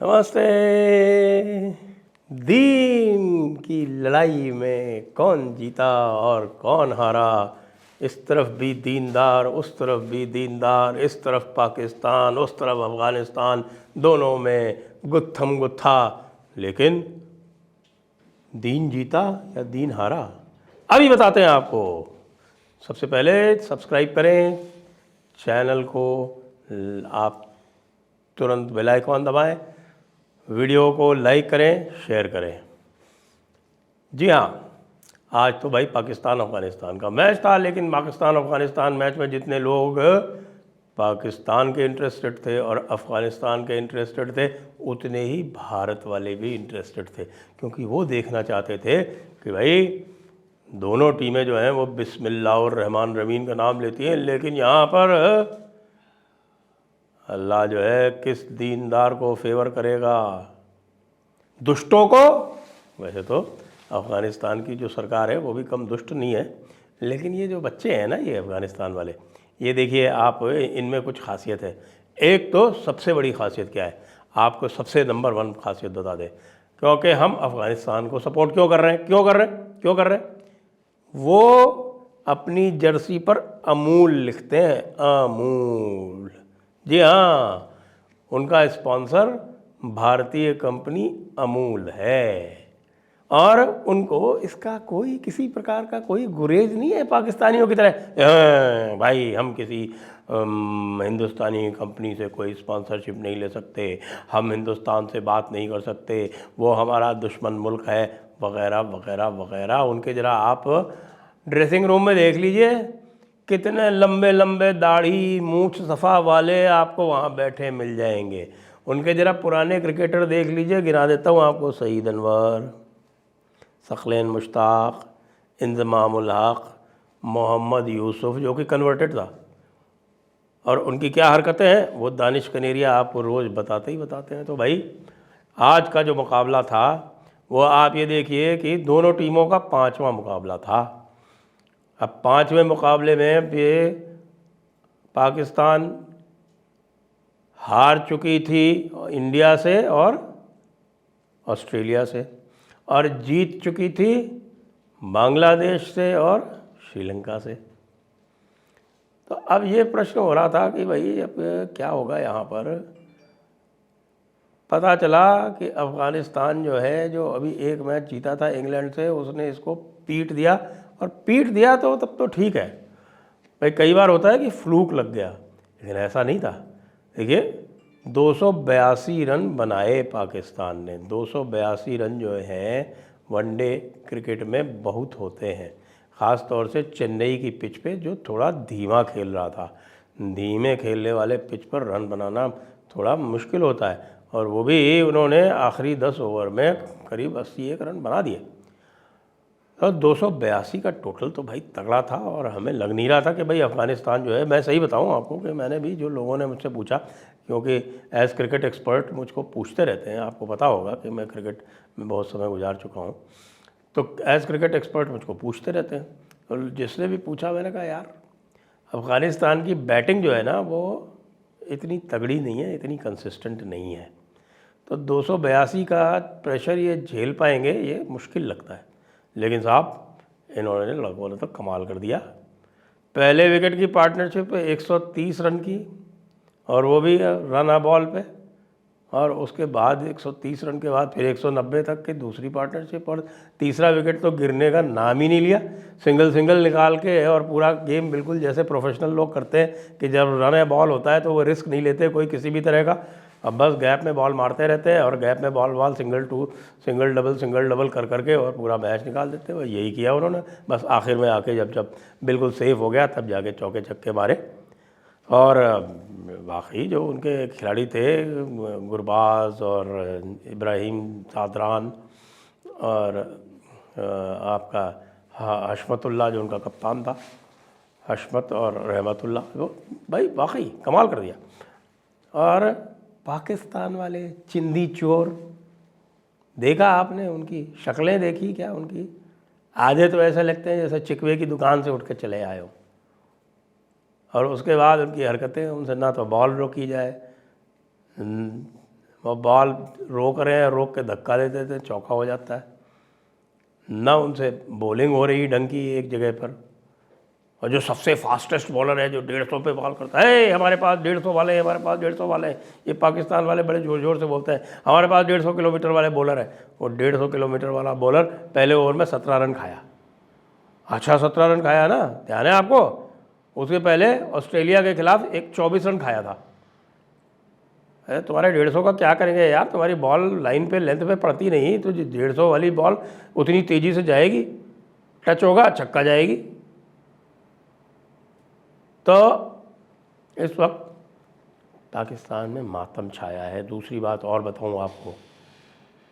नमस्ते। दीन की लड़ाई में कौन जीता और कौन हारा? इस तरफ भी दीनदार, उस तरफ भी दीनदार, इस तरफ पाकिस्तान, उस तरफ अफ़गानिस्तान, दोनों में गुत्थम गुत्था। लेकिन दीन जीता या दीन हारा, अभी बताते हैं आपको। सबसे पहले सब्सक्राइब करें चैनल को, आप तुरंत बेल आइकॉन दबाएं, वीडियो को लाइक करें, शेयर करें। जी हाँ, आज तो भाई पाकिस्तान अफ़गानिस्तान का मैच था, लेकिन पाकिस्तान अफ़गानिस्तान मैच में जितने लोग पाकिस्तान के इंटरेस्टेड थे और अफ़गानिस्तान के इंटरेस्टेड थे, उतने ही भारत वाले भी इंटरेस्टेड थे, क्योंकि वो देखना चाहते थे कि भाई दोनों टीमें जो हैं वो बिस्मिल्लाह और रहमान रहीम का नाम लेती हैं, लेकिन यहाँ पर अल्लाह जो है किस दीनदार को फेवर करेगा? दुष्टों को। वैसे तो अफ़गानिस्तान की जो सरकार है वो भी कम दुष्ट नहीं है, लेकिन ये जो बच्चे हैं ना, ये अफ़गानिस्तान वाले, ये देखिए आप, इनमें कुछ खासियत है। एक तो सबसे बड़ी खासियत क्या है, आपको सबसे नंबर 1 खासियत बता दें, क्योंकि हम अफ़गानिस्तान को सपोर्ट क्यों कर रहे हैं, क्यों कर रहे हैं? वो अपनी जर्सी पर अमूल लिखते हैं, अमूल। जी हाँ, उनका स्पॉन्सर भारतीय कंपनी अमूल है, और उनको इसका कोई किसी प्रकार का कोई गुरेज नहीं है पाकिस्तानियों की तरह। भाई हम किसी हिंदुस्तानी कंपनी से कोई स्पॉन्सरशिप नहीं ले सकते, हम हिंदुस्तान से बात नहीं कर सकते, वो हमारा दुश्मन मुल्क है, वगैरह वगैरह वगैरह। उनके ज़रा आप ड्रेसिंग रूम में देख लीजिए, कितने लंबे लंबे दाढ़ी मूछ सफ़ा वाले आपको वहाँ बैठे मिल जाएंगे। उनके ज़रा पुराने क्रिकेटर देख लीजिए, गिना देता हूँ आपको: सईद अनवर, सकलैन मुश्ताक, इंज़माम उल हक, मोहम्मद यूसुफ जो कि कन्वर्टेड था, और उनकी क्या हरकतें हैं वो दानिश कनेरिया आपको रोज़ बताते ही बताते हैं। तो भाई आज का जो मुकाबला था वो आप ये देखिए कि दोनों टीमों का 5वां मुकाबला था। अब 5वें मुकाबले में ये पाकिस्तान हार चुकी थी इंडिया से और ऑस्ट्रेलिया से, और जीत चुकी थी बांग्लादेश से और श्रीलंका से। तो अब ये प्रश्न हो रहा था कि भाई अब क्या होगा यहाँ पर। पता चला कि अफ़गानिस्तान जो है, जो अभी एक मैच जीता था इंग्लैंड से, उसने इसको पीट दिया, और पीट दिया तो तब तो ठीक है भाई, कई बार होता है कि फ्लूक लग गया, लेकिन ऐसा नहीं था। देखिए 282 रन बनाए पाकिस्तान ने। 282 रन जो हैं वनडे क्रिकेट में बहुत होते हैं, ख़ास तौर से चेन्नई की पिच पे जो थोड़ा धीमा खेल रहा था। धीमे खेलने वाले पिच पर रन बनाना थोड़ा मुश्किल होता है, और वो भी उन्होंने आखिरी 10 ओवर में करीब 81 रन बना दिए। और 282 का टोटल तो भाई तगड़ा था, और हमें लग नहीं रहा था कि भाई अफ़गानिस्तान जो है, मैं सही बताऊं आपको कि मैंने भी, जो लोगों ने मुझसे पूछा, क्योंकि एज़ क्रिकेट एक्सपर्ट मुझको पूछते रहते हैं, आपको पता होगा कि मैं क्रिकेट में बहुत समय गुजार चुका हूं, तो एज़ क्रिकेट एक्सपर्ट मुझको पूछते रहते हैं, और जिसने भी पूछा मैंने कहा यार अफ़गानिस्तान की बैटिंग जो है ना वो इतनी तगड़ी नहीं है, इतनी कंसिस्टेंट नहीं है, तो 282 का प्रेशर ये झेल पाएंगे ये मुश्किल लगता है। लेकिन साहब इन्होंने लगभग तो कमाल कर दिया। पहले विकेट की पार्टनरशिप 130 रन की, और वो भी रन आ बॉल पे, और उसके बाद 130 रन के बाद फिर 190 तक की दूसरी पार्टनरशिप, और तीसरा विकेट तो गिरने का नाम ही नहीं लिया। सिंगल सिंगल निकाल के, और पूरा गेम बिल्कुल जैसे प्रोफेशनल लोग करते हैं कि जब रन या बॉल होता है तो वो रिस्क नहीं लेते कोई किसी भी तरह का। अब बस गैप में बॉल मारते रहते हैं, और गैप में बॉल सिंगल सिंगल डबल कर करके और पूरा मैच निकाल देते हैं। यही किया उन्होंने। बस आखिर में आके जब बिल्कुल सेफ हो गया तब जाके चौके छक्के मारे। और वाकई जो उनके खिलाड़ी थे, गुरबाज और इब्राहिम सादरान, और आपका हशमतुल्लाह जो उनका कप्तान था, हशमत और रहमतुल्लाह, वो भाई वाकई कमाल कर दिया। और पाकिस्तान वाले चिंदी चोर, देखा आपने उनकी शक्लें देखी क्या उनकी? आधे तो ऐसे लगते हैं जैसे चिकवे की दुकान से उठ के चले आए हो, और उसके बाद उनकी हरकतें, उनसे ना तो बॉल रोकी जाए, वो बॉल रोक रहे हैं, रोक के धक्का दे देते हैं, चौका हो जाता है। ना उनसे बॉलिंग हो रही ढंग की एक जगह पर। और जो सबसे फास्टेस्ट बॉलर है, जो 150 पे बॉल करता है, हमारे पास 150 वाले हैं, हमारे पास 150 वाले हैं, ये पाकिस्तान वाले बड़े ज़ोर ज़ोर से बोलते हैं हमारे पास 150 किलोमीटर वाले बॉलर है। वो 150 किलोमीटर वाला बॉलर पहले ओवर में 17 रन खाया। अच्छा 17 रन खाया ना, ध्यान है आपको। उसके पहले ऑस्ट्रेलिया के खिलाफ एक 24 रन खाया था। अरे तुम्हारे 150 का क्या करेंगे यार, तुम्हारी बॉल लाइन पे लेंथ पे पड़ती नहीं, तो 150 वाली बॉल उतनी तेज़ी से जाएगी, टच होगा छक्का जाएगी। तो इस वक्त पाकिस्तान में मातम छाया है। दूसरी बात और बताऊं आपको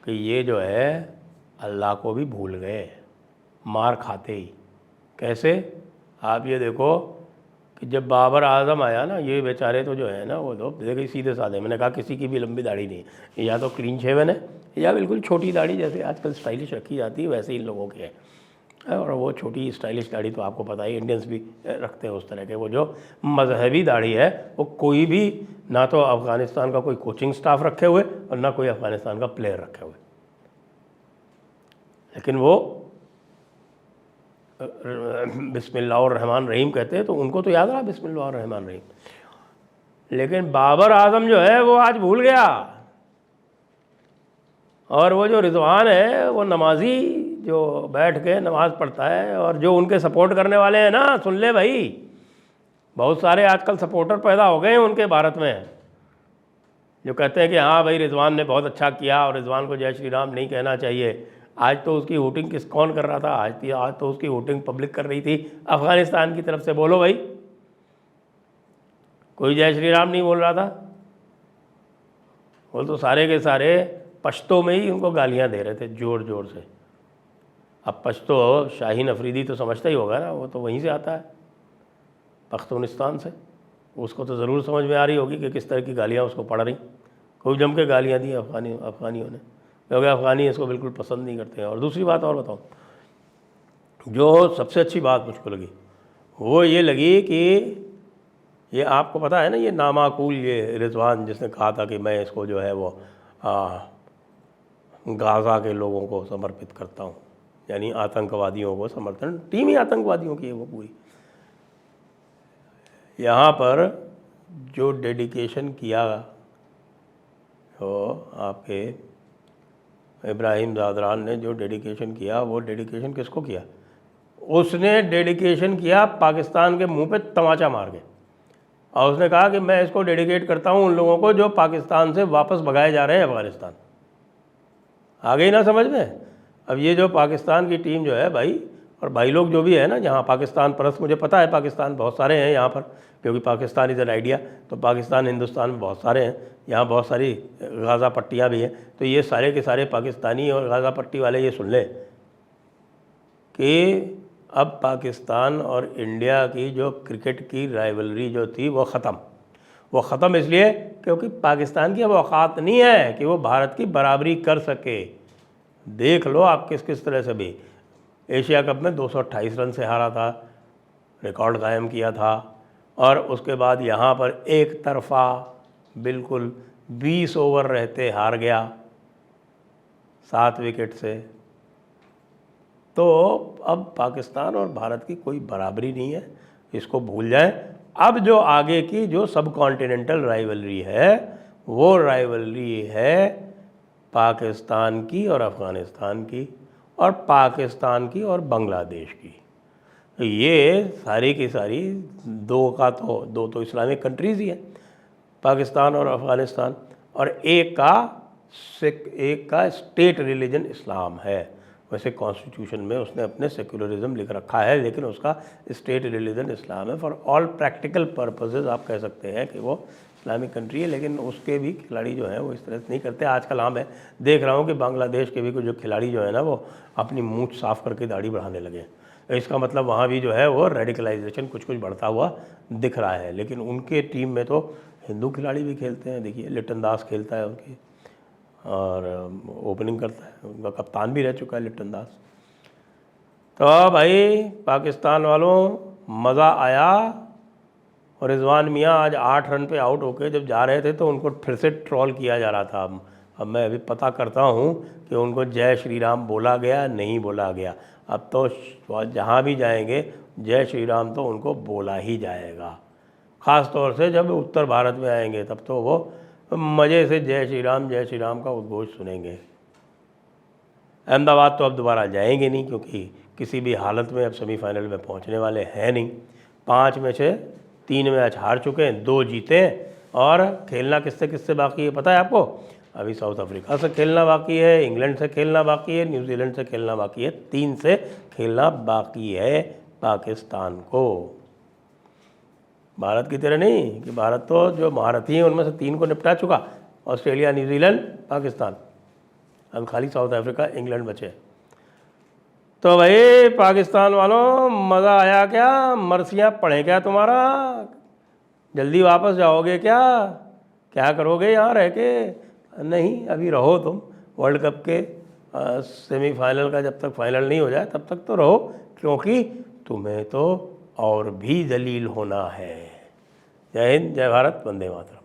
कि ये जो है अल्लाह को भी भूल गए मार खाते ही। कैसे? आप ये देखो कि जब बाबर आजम आया ना, ये बेचारे तो जो है ना, वो तो देखिए सीधे साधे, मैंने कहा किसी की भी लंबी दाढ़ी नहीं, या तो क्लीन शेवन है या बिल्कुल छोटी दाढ़ी जैसे आजकल स्टाइलिश रखी जाती है वैसे इन लोगों की है। और वो छोटी स्टाइलिश दाढ़ी तो आपको पता ही इंडियंस भी रखते हैं उस तरह के। वो जो मजहबी दाढ़ी है वो कोई भी, ना तो अफ़गानिस्तान का कोई कोचिंग स्टाफ रखे हुए और ना कोई अफ़गानिस्तान का प्लेयर रखे हुए, लेकिन वो बिस्मिल्लाहिर्रहमान रहीम कहते हैं, तो उनको तो याद रहा बिस्मिल्लाहिर्रहमान रहीम। लेकिन बाबर आजम जो है वो आज भूल गया। और वो जो रिजवान है वो नमाजी जो बैठ के नमाज़ पढ़ता है, और जो उनके सपोर्ट करने वाले हैं ना, सुन ले भाई, बहुत सारे आजकल सपोर्टर पैदा हो गए हैं उनके भारत में, जो कहते हैं कि हाँ भाई रिजवान ने बहुत अच्छा किया और रिजवान को जय श्री राम नहीं कहना चाहिए। आज तो उसकी वोटिंग कौन कर रहा था? आज तो उसकी वोटिंग पब्लिक कर रही थी अफ़गानिस्तान की तरफ से। बोलो भाई, कोई जय श्री राम नहीं बोल रहा था। वो तो सारे के सारे पश्तो में ही उनको गालियाँ दे रहे थे ज़ोर ज़ोर से। अब पश्तो शाहीन अफरीदी तो समझता ही होगा ना, वो तो वहीं से आता है, पख्तूनिस्तान से। उसको तो ज़रूर समझ में आ रही होगी कि किस तरह की गालियाँ उसको पड़ रही। खूब जम के गालियाँ दी अफ़गानियों ने, क्योंकि अफ़गानी इसको बिल्कुल पसंद नहीं करते हैं। और दूसरी बात और बताऊँ, जो सबसे अच्छी बात मुझको लगी वो ये लगी कि ये आपको पता है ना, ये नामाकूल ये रिजवान जिसने कहा था कि मैं इसको जो है वो गाज़ा के लोगों को समर्पित करता हूँ, यानी आतंकवादियों को समर्थन, टीम ही आतंकवादियों की है वो पूरी। यहाँ पर जो डेडिकेशन किया तो आपके इब्राहिम ज़ादरान ने जो डेडिकेशन किया, वो डेडिकेशन किसको किया? उसने डेडिकेशन किया पाकिस्तान के मुंह पे तमाचा मार के, और उसने कहा कि मैं इसको डेडिकेट करता हूँ उन लोगों को जो पाकिस्तान से वापस भगाए जा रहे हैं अफ़गानिस्तान। आ गई ना समझ में? अब ये जो पाकिस्तान की टीम जो है भाई, और भाई लोग जो भी है ना जहाँ पाकिस्तान परस्त, मुझे पता है पाकिस्तान बहुत सारे हैं यहाँ पर, क्योंकि पाकिस्तान इज़ एन आइडिया, तो पाकिस्तान हिंदुस्तान में बहुत सारे हैं, यहाँ बहुत सारी गाज़ा पट्टियाँ भी हैं। तो ये सारे के सारे पाकिस्तानी और गाज़ा पट्टी वाले ये सुन लें कि अब पाकिस्तान और इंडिया की जो क्रिकेट की राइवलरी जो थी वो ख़त्म इसलिए क्योंकि पाकिस्तान की अब औकात नहीं है कि वो भारत की बराबरी कर सके। देख लो आप किस किस तरह से भी एशिया कप में 228 रन से हारा था, रिकॉर्ड कायम किया था, और उसके बाद यहाँ पर एक तरफा बिल्कुल 20 ओवर रहते हार गया 7 विकेट से। तो अब पाकिस्तान और भारत की कोई बराबरी नहीं है, इसको भूल जाएं। अब जो आगे की जो सब कॉन्टिनेंटल राइवलरी है वो राइवलरी है पाकिस्तान की और अफ़गानिस्तान की, और पाकिस्तान की और बांग्लादेश की। तो ये सारी की सारी दो तो इस्लामिक कंट्रीज़ ही हैं, पाकिस्तान और अफ़गानिस्तान, और एक का स्टेट रिलीजन इस्लाम है। वैसे कॉन्स्टिट्यूशन में उसने अपने सेक्युलरिज्म लिख रखा है, लेकिन उसका स्टेट रिलीजन इस्लाम है। फॉर ऑल प्रैक्टिकल पर्पसेस आप कह सकते हैं कि वो इस्लामिक कंट्री है, लेकिन उसके भी खिलाड़ी जो हैं वो इस तरह से नहीं करते। आजकल हाँ मैं देख रहा हूँ कि बांग्लादेश के भी कुछ जो खिलाड़ी जो है ना वो अपनी मूंछ साफ़ करके दाढ़ी बढ़ाने लगे। इसका मतलब वहाँ भी जो है वो रेडिकलाइजेशन कुछ बढ़ता हुआ दिख रहा है। लेकिन उनके टीम में तो हिंदू खिलाड़ी भी खेलते हैं। देखिए लिटन दास खेलता है उनकी, और ओपनिंग करता है, उनका कप्तान भी रह चुका है लिटन दास। तो भाई पाकिस्तान वालों मज़ा आया और रिजवान मियाँ आज 8 रन पे आउट होके जब जा रहे थे तो उनको फिर से ट्रॉल किया जा रहा था। अब मैं अभी पता करता हूँ कि उनको जय श्री राम बोला गया नहीं बोला गया। अब तो जहाँ भी जाएंगे जय श्री राम तो उनको बोला ही जाएगा, ख़ास तौर से जब उत्तर भारत में आएंगे तब तो वो मज़े से जय श्री राम का उद्घोष सुनेंगे। अहमदाबाद तो अब दोबारा जाएंगे नहीं, क्योंकि किसी भी हालत में अब सेमीफाइनल में पहुंचने वाले हैं नहीं। 5 में से 3 मैच हार चुके हैं, 2 जीते हैं, और खेलना किससे किससे बाकी है पता है आपको? अभी साउथ अफ्रीका से खेलना बाकी है, इंग्लैंड से खेलना बाकी है, न्यूजीलैंड से खेलना बाकी है, 3 से खेलना बाकी है पाकिस्तान को। भारत की तरह नहीं कि भारत तो जो महारथी हैं उनमें से 3 को निपटा चुका, ऑस्ट्रेलिया, न्यूजीलैंड, पाकिस्तान। अब खाली साउथ अफ्रीका, इंग्लैंड बचे। तो भाई पाकिस्तान वालों, मज़ा आया क्या? मर्सियाँ पड़े क्या तुम्हारा? जल्दी वापस जाओगे क्या? क्या करोगे यहाँ रह के? नहीं, अभी रहो तुम। वर्ल्ड कप के सेमीफाइनल का जब तक फाइनल नहीं हो जाए तब तक तो रहो, क्योंकि तुम्हें तो और भी जलील होना है। जय हिंद, जय भारत, वंदे मातरम।